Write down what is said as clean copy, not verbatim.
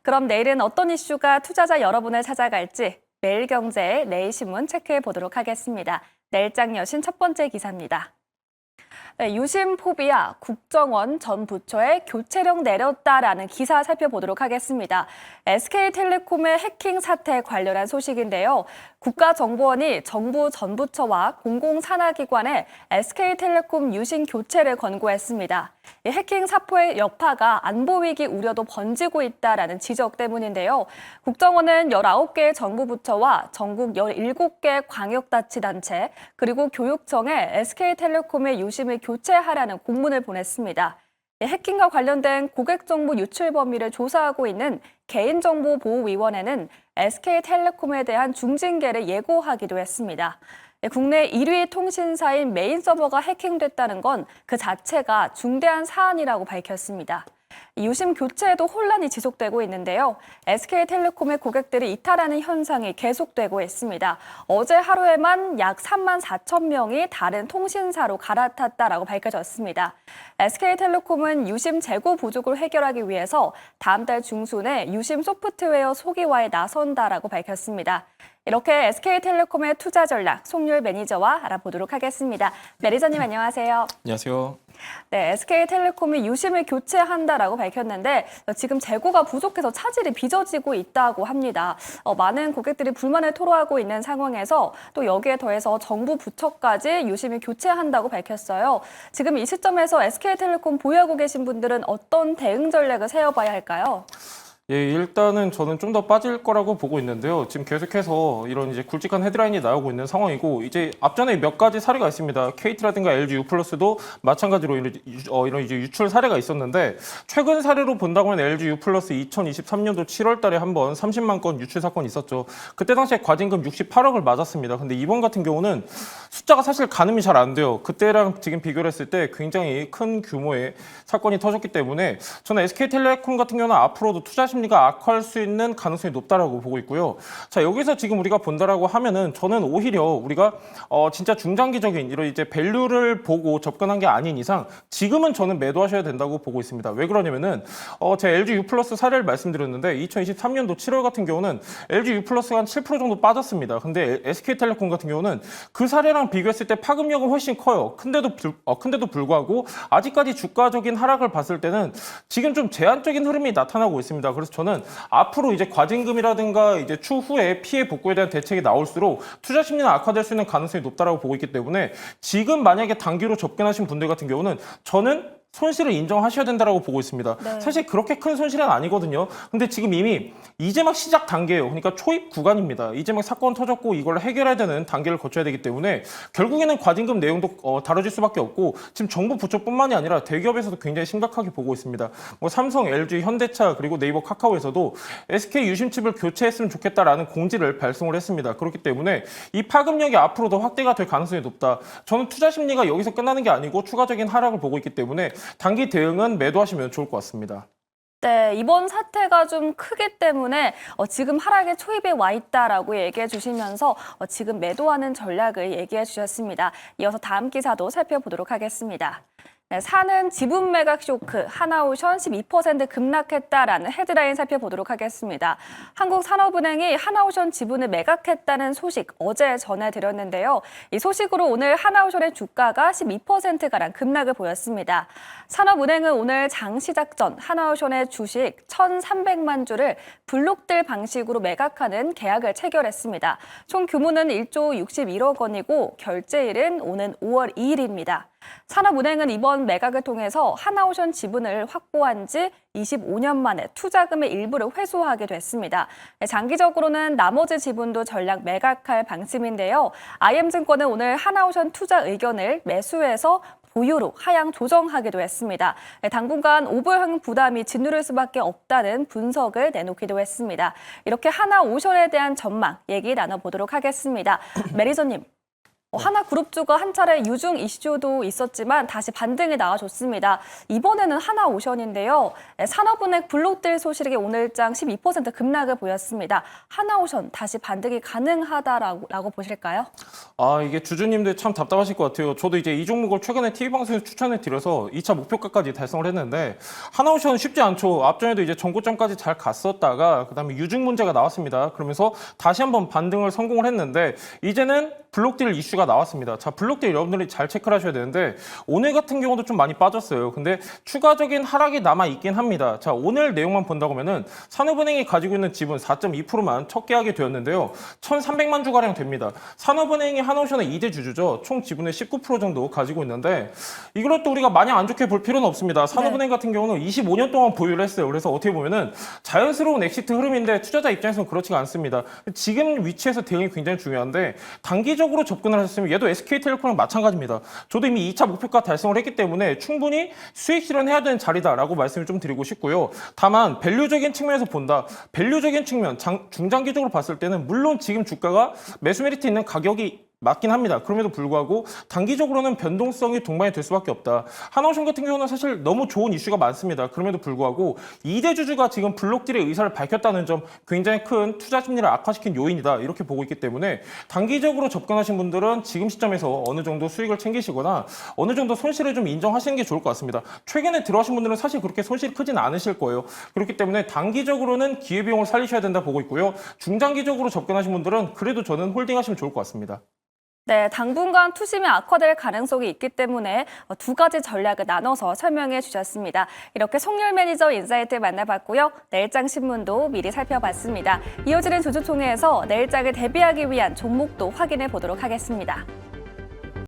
그럼 내일은 어떤 이슈가 투자자 여러분을 찾아갈지 매일경제의 내일신문 체크해 보도록 하겠습니다. 내일장 여신 첫 번째 기사입니다. 네, 유심 포비아 국정원 전 부처의 교체령 내렸다라는 기사 살펴보도록 하겠습니다. SK텔레콤의 해킹 사태 관련한 소식인데요. 국가정보원이 정부 전 부처와 공공산하기관에 SK텔레콤 유심 교체를 권고했습니다. 이 해킹 사포의 여파가 안보위기 우려도 번지고 있다라는 지적 때문인데요. 국정원은 19개의 정부 부처와 전국 17개 광역자치단체 그리고 교육청에 SK텔레콤의 유심을 교체하라는 공문을 보냈습니다. 해킹과 관련된 고객정보 유출 범위를 조사하고 있는 개인정보보호위원회는 SK텔레콤에 대한 중징계를 예고하기도 했습니다. 국내 1위 통신사인 메인 서버가 해킹됐다는 건 그 자체가 중대한 사안이라고 밝혔습니다. 유심 교체에도 혼란이 지속되고 있는데요. SK텔레콤의 고객들이 이탈하는 현상이 계속되고 있습니다. 어제 하루에만 약 3만 4천 명이 다른 통신사로 갈아탔다라고 밝혀졌습니다. SK텔레콤은 유심 재고 부족을 해결하기 위해서 다음 달 중순에 유심 소프트웨어 소기화에 나선다라고 밝혔습니다. 이렇게 SK텔레콤의 투자 전략 송률 매니저와 알아보도록 하겠습니다. 매니저님 안녕하세요. 안녕하세요. 네, SK텔레콤이 유심을 교체한다라고 밝혔는데 지금 재고가 부족해서 차질이 빚어지고 있다고 합니다. 많은 고객들이 불만을 토로하고 있는 상황에서 또 여기에 더해서 정부 부처까지 유심을 교체한다고 밝혔어요. 지금 이 시점에서 SK텔레콤 보유하고 계신 분들은 어떤 대응 전략을 세워봐야 할까요? 예, 일단은 저는 좀 더 빠질 거라고 보고 있는데요. 지금 계속해서 이런 이제 굵직한 헤드라인이 나오고 있는 상황이고, 이제 앞전에 몇 가지 사례가 있습니다. KT라든가 LG U+도 마찬가지로 이런 이제 유출 사례가 있었는데, 최근 사례로 본다고 하면 LG U+ 2023년도 7월 달에 한번 30만 건 유출 사건이 있었죠. 그때 당시에 과징금 68억을 맞았습니다. 근데 이번 같은 경우는 숫자가 사실 가늠이 잘 안 돼요. 그때랑 지금 비교를 했을 때 굉장히 큰 규모의 사건이 터졌기 때문에 저는 SK텔레콤 같은 경우는 앞으로도 투자 심리가 악화할 수 있는 가능성이 높다라고 보고 있고요. 자, 여기서 지금 우리가 본다라고 하면은 저는 오히려 우리가 진짜 중장기적인 이런 이제 밸류를 보고 접근한 게 아닌 이상 지금은 저는 매도하셔야 된다고 보고 있습니다. 왜 그러냐면은 제가 LG U+ 사례를 말씀드렸는데 2023년도 7월 같은 경우는 LG U+가 한 7% 정도 빠졌습니다. 근데 SK텔레콤 같은 경우는 그 사례랑 비교했을 때 파급력은 훨씬 커요. 큰데도 불구하고 아직까지 주가적인 하락을 봤을 때는 지금 좀 제한적인 흐름이 나타나고 있습니다. 그래서 저는 앞으로 이제 과징금이라든가 이제 추후에 피해 복구에 대한 대책이 나올수록 투자 심리는 악화될 수 있는 가능성이 높다라고 보고 있기 때문에 지금 만약에 단기로 접근하신 분들 같은 경우는 저는 손실을 인정하셔야 된다고 보고 있습니다. 네. 사실 그렇게 큰 손실은 아니거든요. 근데 지금 이미 이제 막 시작 단계예요. 그러니까 초입 구간입니다. 이제 막 사건 터졌고 이걸 해결해야 되는 단계를 거쳐야 되기 때문에 결국에는 과징금 내용도 다뤄질 수밖에 없고 지금 정부 부처뿐만이 아니라 대기업에서도 굉장히 심각하게 보고 있습니다. 뭐 삼성, LG, 현대차 그리고 네이버, 카카오에서도 SK 유심칩을 교체했으면 좋겠다라는 공지를 발송을 했습니다. 그렇기 때문에 이 파급력이 앞으로 더 확대가 될 가능성이 높다. 저는 투자 심리가 여기서 끝나는 게 아니고 추가적인 하락을 보고 있기 때문에 단기 대응은 매도하시면 좋을 것 같습니다. 네, 이번 사태가 좀 크기 때문에 지금 하락의 초입에 와 있다라고 얘기해 주시면서 지금 매도하는 전략을 얘기해 주셨습니다. 이어서 다음 기사도 살펴보도록 하겠습니다. 네, 사는 지분 매각 쇼크, 하나오션 12% 급락했다라는 헤드라인 살펴보도록 하겠습니다. 한국산업은행이 하나오션 지분을 매각했다는 소식 어제 전해드렸는데요. 이 소식으로 오늘 하나오션의 주가가 12%가량 급락을 보였습니다. 산업은행은 오늘 장 시작 전 하나오션의 주식 1,300만 주를 블록딜 방식으로 매각하는 계약을 체결했습니다. 총 규모는 1조 61억 원이고 결제일은 오는 5월 2일입니다. 산업은행은 이번 매각을 통해서 하나오션 지분을 확보한 지 25년 만에 투자금의 일부를 회수하게 됐습니다. 장기적으로는 나머지 지분도 전량 매각할 방침인데요. IM증권은 오늘 하나오션 투자 의견을 매수해서 보유로 하향 조정하기도 했습니다. 당분간 오버형 부담이 짓누를 수밖에 없다는 분석을 내놓기도 했습니다. 이렇게 하나오션에 대한 전망 얘기 나눠보도록 하겠습니다. 매니저님. 하나그룹주가 한 차례 유중 이슈도 있었지만 다시 반등이 나와줬습니다. 이번에는 하나오션인데요. 산업은행 블록딜 소식이 오늘장 12% 급락을 보였습니다. 하나오션 다시 반등이 가능하다라고 보실까요? 이게 주주님들 참 답답하실 것 같아요. 저도 이제 이 종목을 최근에 TV방송에서 추천해 드려서 2차 목표가까지 달성을 했는데 하나오션은 쉽지 않죠. 앞전에도 이제 전고점까지 잘 갔었다가 그다음에 유증 문제가 나왔습니다. 그러면서 다시 한번 반등을 성공을 했는데 이제는 블록딜 이슈가 나왔습니다. 자, 블록딜 여러분들이 잘 체크를 하셔야 되는데 오늘 같은 경우도 좀 많이 빠졌어요. 근데 추가적인 하락이 남아 있긴 합니다. 자, 오늘 내용만 본다고 하면은 산업은행이 가지고 있는 지분 4.2%만 척계하게 되었는데요. 1,300만 주가량 됩니다. 산업은행이 하나오션의 2대 주주죠. 총 지분의 19% 정도 가지고 있는데 이걸 또 우리가 마냥 안 좋게 볼 필요는 없습니다. 산업은행 같은 경우는 25년 동안 보유를 했어요. 그래서 어떻게 보면은 자연스러운 엑시트 흐름인데 투자자 입장에서는 그렇지가 않습니다. 지금 위치에서 대응이 굉장히 중요한데 단기적으로 접근을 하셨으면 얘도 SK텔레콤이랑 마찬가지입니다. 저도 이미 2차 목표가 달성을 했기 때문에 충분히 수익 실현해야 되는 자리다라고 말씀을 좀 드리고 싶고요. 다만 밸류적인 측면에서 본다. 밸류적인 측면, 중장기적으로 봤을 때는 물론 지금 주가가 매수 메리트 있는 가격이 맞긴 합니다. 그럼에도 불구하고 단기적으로는 변동성이 동반이 될 수밖에 없다. 하나오션 같은 경우는 사실 너무 좋은 이슈가 많습니다. 그럼에도 불구하고 2대 주주가 지금 블록딜의 의사를 밝혔다는 점 굉장히 큰 투자 심리를 악화시킨 요인이다. 이렇게 보고 있기 때문에 단기적으로 접근하신 분들은 지금 시점에서 어느 정도 수익을 챙기시거나 어느 정도 손실을 좀 인정하시는 게 좋을 것 같습니다. 최근에 들어가신 분들은 사실 그렇게 손실이 크진 않으실 거예요. 그렇기 때문에 단기적으로는 기회비용을 살리셔야 된다 보고 있고요. 중장기적으로 접근하신 분들은 그래도 저는 홀딩하시면 좋을 것 같습니다. 네, 당분간 투심이 악화될 가능성이 있기 때문에 두 가지 전략을 나눠서 설명해 주셨습니다. 이렇게 송열 매니저 인사이트 만나봤고요. 내일장 신문도 미리 살펴봤습니다. 이어지는 주주총회에서 내일장을 대비하기 위한 종목도 확인해 보도록 하겠습니다.